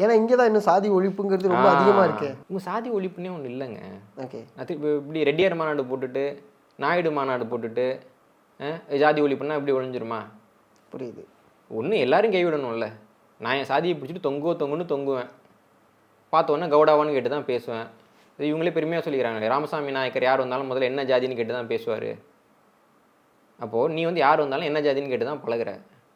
ஏன்னா இங்கே தான் இன்னும் சாதி ஒழிப்புங்கிறது ரொம்ப அதிகமாக இருக்கு. உங்கள் சாதி ஒழிப்புன்னே ஒன்று இல்லைங்க. ஓகே, அது இப்போ இப்படி ரெட்டியார் மாநாடு போட்டுட்டு நாயுடு மாநாடு போட்டுட்டு ஜாதி ஒழிப்புன்னா இப்படி ஒழிஞ்சிருமா? புரியுது. ஒன்று எல்லாரும் கைவிடணும்ல. நான் என் சாதியை பிடிச்சிட்டு தொங்குன்னு தொங்குவேன், பார்த்தோன்னே கவுடாவான்னு கேட்டு தான் பேசுவேன். இவங்களே பெருமையாக சொல்லிக்கிறாங்களே, ராமசாமி நாயக்கர் யார் வந்தாலும் முதல்ல என்ன ஜாதின்னு கேட்டு தான் பேசுவார். அப்போது நீ வந்து யார் வந்தாலும் என்ன ஜாதின்னு கேட்டு தான் பழகுற.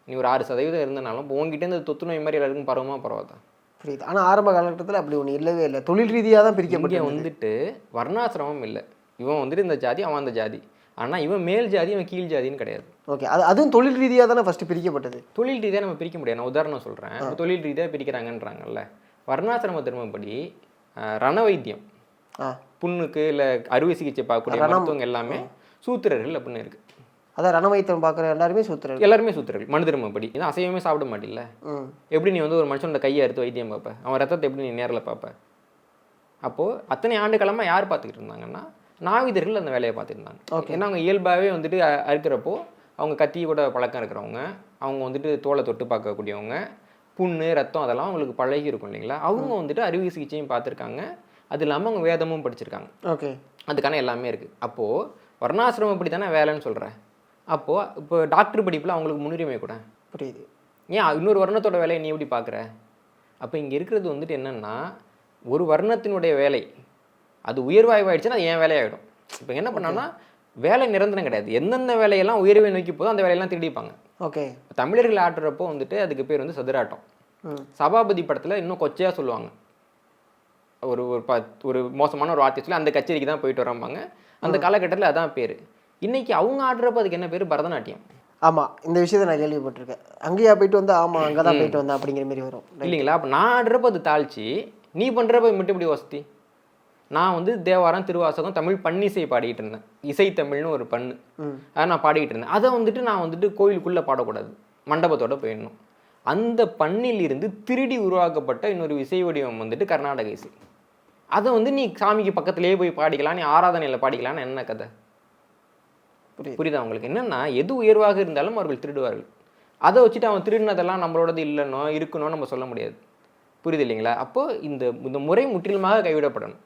நீ ஒரு 6% இருந்தனாலும் இப்போ உங்ககிட்ட இந்த தொத்து நோய் மாதிரி எல்லாருக்கும் பரவமா பரவாதா? புரியுது. ஆனால் ஆரம்ப காலகட்டத்தில் அப்படி ஒன்று இல்லவே இல்லை. தொழில் ரீதியாக தான் பிரிக்கப்பட்டு வந்துட்டு வர்ணாசிரமம் இல்லை. இவன் வந்துட்டு இந்த ஜாதி, அவன் அந்த ஜாதி. ஆனால் இவன் மேல் ஜாதி, இவன் கீழ் ஜாதின்னு கிடையாது. ஓகே, அதுவும் தொழில் ரீதியாக தானே ஃபஸ்ட்டு பிரிக்கப்பட்டது. தொழில் ரீதியாக நம்ம பிரிக்க முடியாது. நான் உதாரணம் சொல்கிறேன். தொழில் ரீதியாக பிரிக்கிறாங்கன்றாங்கல்ல. வர்ணாசிரம தர்மப்படி ரண வைத்தியம், புண்ணுக்கு இல்லை அறுவை சிகிச்சை பார்க்கக்கூடிய மருத்துவங்க எல்லாமே சூத்திரர்கள் அப்படின்னு இருக்குது. அதான் ரண வைத்தியம் பார்க்குற எல்லாருமே சூத்திரர்கள். எல்லாருமே சூத்திரர்கள். மனு தர்மப்படி இதான் அசைவமே சாப்பிட மாட்டில்ல. எப்படி நீ வந்து ஒரு மனுஷனோட கையை அறுத்து வைத்தியம் பார்ப்ப? அவன் ரத்தத்தை எப்படி நீ நேரில் பார்ப்ப? அப்போது அத்தனை ஆண்டு காலமாக யார் பார்த்துக்கிட்டு இருந்தாங்கன்னா நாவிதர்கள் அந்த வேலையை பார்த்துருந்தாங்க. ஏன்னா அவங்க இயல்பாகவே வந்துட்டு அறுக்கிறப்போ அவங்க கத்தி கூட பழக்கம் இருக்கிறவங்க, அவங்க வந்துட்டு தோலை தொட்டு பார்க்கக்கூடியவங்க, புண்ணு ரத்தம் அதெல்லாம் அவங்களுக்கு பழகி இருக்கும் இல்லைங்களா. அவங்க வந்துட்டு அறுவை சிகிச்சையும் பார்த்துருக்காங்க. அது இல்லாமல் அவங்க வேதமும் படிச்சிருக்காங்க. ஓகே, அதுக்கான எல்லாமே இருக்குது. அப்போது வர்ணாசிரமம் அப்படி தானே வேலைன்னு சொல்கிறேன். அப்போது இப்போ டாக்டர் படிப்பில் அவங்களுக்கு முன்னுரிமை கூட. புரியுது. ஏன் இன்னொரு வர்ணத்தோட வேலையை நீ எப்படி பார்க்குற? அப்போ இங்கே இருக்கிறது வந்துட்டு என்னென்னா, ஒரு வர்ணத்தினுடைய வேலை அது உயர்வாய்வாயிடுச்சுன்னா அது என் வேலையாகிடும். இப்போ என்ன பண்ணோன்னா வேலை நிரந்தரம் கிடையாது. எந்தெந்த வேலையெல்லாம் உயர்வை நோக்கி போதோ அந்த வேலையெல்லாம் திருடிப்பாங்க. ஓகே, தமிழர்கள் ஆட்டுறப்போ வந்துட்டு அதுக்கு பேர் வந்து சதுராட்டம். சபாபதி படத்தில் இன்னும் கொச்சையாக சொல்லுவாங்க. ஒரு மோசமான ஒரு வார்த்தை சொல்லி அந்த கச்சேரிக்கு தான் போயிட்டு வராம்பாங்க. அந்த காலகட்டத்தில் அதான் பேர். இன்னைக்கு அவங்க ஆடுறப்ப அதுக்கு என்ன பேர்? பரதநாட்டியம். ஆமாம், இந்த விஷயத்தை நான் கேள்விப்பட்டிருக்கேன். அங்கேயா போயிட்டு வந்தா? ஆமாம், அங்கே தான் போயிட்டு வந்தேன் அப்படிங்கிற மாதிரி வரும் இல்லைங்களா. அப்போ நான் ஆடுறப்ப அது தாழ்ச்சி, நீ பண்ணுறப்ப மட்டும் இப்படி வசதி. நான் வந்து தேவாரம் திருவாசகம் தமிழ் பன்னிசை பாடிக்கிட்டு இருந்தேன். இசை தமிழ்னு ஒரு பண்ணு, அதை நான் பாடிக்கிட்டு இருந்தேன். அதை வந்துட்டு நான் வந்துட்டு கோயிலுக்குள்ளே பாடக்கூடாது, மண்டபத்தோடு போயிடணும். அந்த பண்ணிலிருந்து திருடி உருவாக்கப்பட்ட இன்னொரு இசை வடிவம் வந்துட்டு கர்நாடக இசை. அதை வந்து நீ சாமிக்கு பக்கத்துலேயே போய் பாடிக்கலாம், நீ ஆராதனையில் பாடிக்கலான்னு என்ன கதை? புரியுதா உங்களுக்கு? என்னன்னா எது உயர்வாக இருந்தாலும் அவர்கள் திருடுவார்கள். அதை வச்சுட்டு அவன் திருடினதெல்லாம் நம்மளோடது இல்லைன்னோ இருக்கணும் நம்ம சொல்ல முடியாது. புரியுது இல்லைங்களா? அப்போ இந்த முறை முற்றிலுமாக கைவிடப்படணும்.